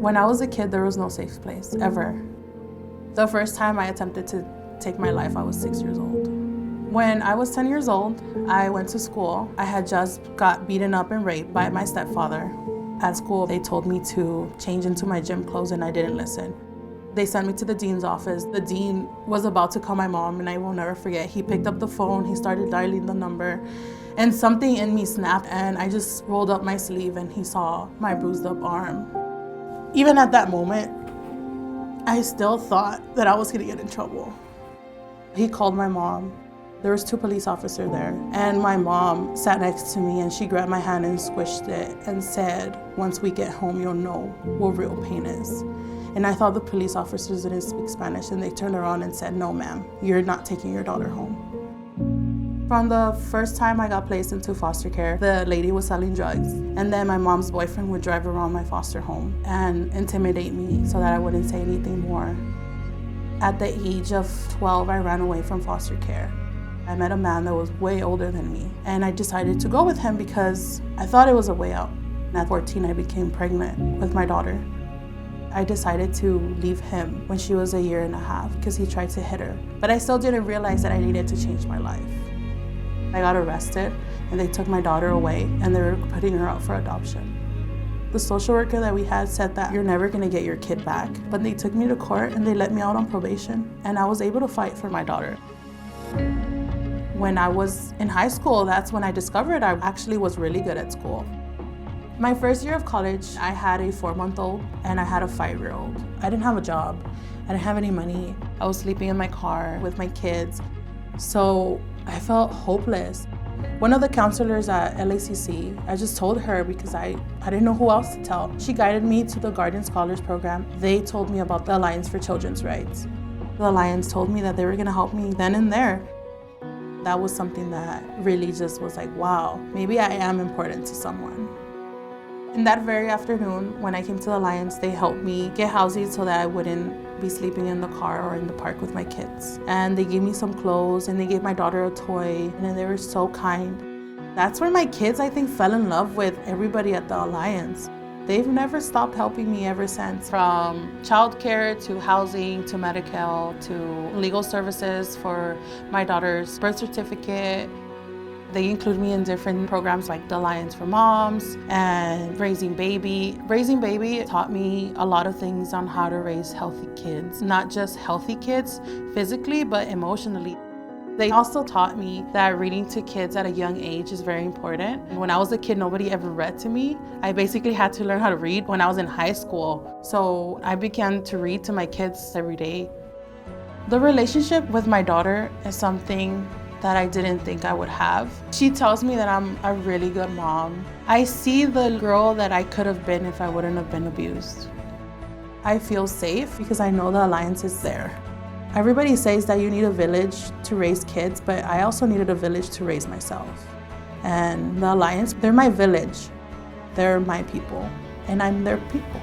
When I was a kid, there was no safe place, ever. The first time I attempted to take my life, I was 6 years old. When I was 10 years old, I went to school. I had just got beaten up and raped by my stepfather. At school, they told me to change into my gym clothes and I didn't listen. They sent me to the dean's office. The dean was about to call my mom, and I will never forget. He picked up the phone, he started dialing the number, and something in me snapped, and I just rolled up my sleeve and he saw my bruised up arm. Even at that moment, I still thought that I was gonna get in trouble. He called my mom. There was 2 police officers there, and my mom sat next to me and she grabbed my hand and squished it and said, "Once we get home, you'll know what real pain is." And I thought the police officers didn't speak Spanish, and they turned around and said, "No, ma'am, you're not taking your daughter home." From the first time I got placed into foster care, the lady was selling drugs, and then my mom's boyfriend would drive around my foster home and intimidate me so that I wouldn't say anything more. At the age of 12, I ran away from foster care. I met a man that was way older than me, and I decided to go with him because I thought it was a way out. At 14, I became pregnant with my daughter. I decided to leave him when she was 1.5 years because he tried to hit her. But I still didn't realize that I needed to change my life. I got arrested and they took my daughter away and they were putting her out for adoption. The social worker that we had said that you're never gonna get your kid back. But they took me to court and they let me out on probation, and I was able to fight for my daughter. When I was in high school, that's when I discovered I actually was really good at school. My first year of college, I had a 4-month-old and I had a 5-year-old. I didn't have a job. I didn't have any money. I was sleeping in my car with my kids. So I felt hopeless. One of the counselors at LACC, I just told her because I didn't know who else to tell. She guided me to the Guardian Scholars Program. They told me about the Alliance for Children's Rights. The Alliance told me that they were gonna help me then and there. That was something that really just was like, wow, maybe I am important to someone. In that very afternoon, when I came to the Alliance, they helped me get housing so that I wouldn't be sleeping in the car or in the park with my kids. And they gave me some clothes and they gave my daughter a toy, and they were so kind. That's where my kids, I think, fell in love with everybody at the Alliance. They've never stopped helping me ever since, from childcare to housing to medical to legal services for my daughter's birth certificate. They include me in different programs like the Alliance for Moms and Raising Baby. Raising Baby taught me a lot of things on how to raise healthy kids. Not just healthy kids physically, but emotionally. They also taught me that reading to kids at a young age is very important. When I was a kid, nobody ever read to me. I basically had to learn how to read when I was in high school. So I began to read to my kids every day. The relationship with my daughter is something that I didn't think I would have. She tells me that I'm a really good mom. I see the girl that I could have been if I wouldn't have been abused. I feel safe because I know the Alliance is there. Everybody says that you need a village to raise kids, but I also needed a village to raise myself. And the Alliance, they're my village. They're my people, and I'm their people.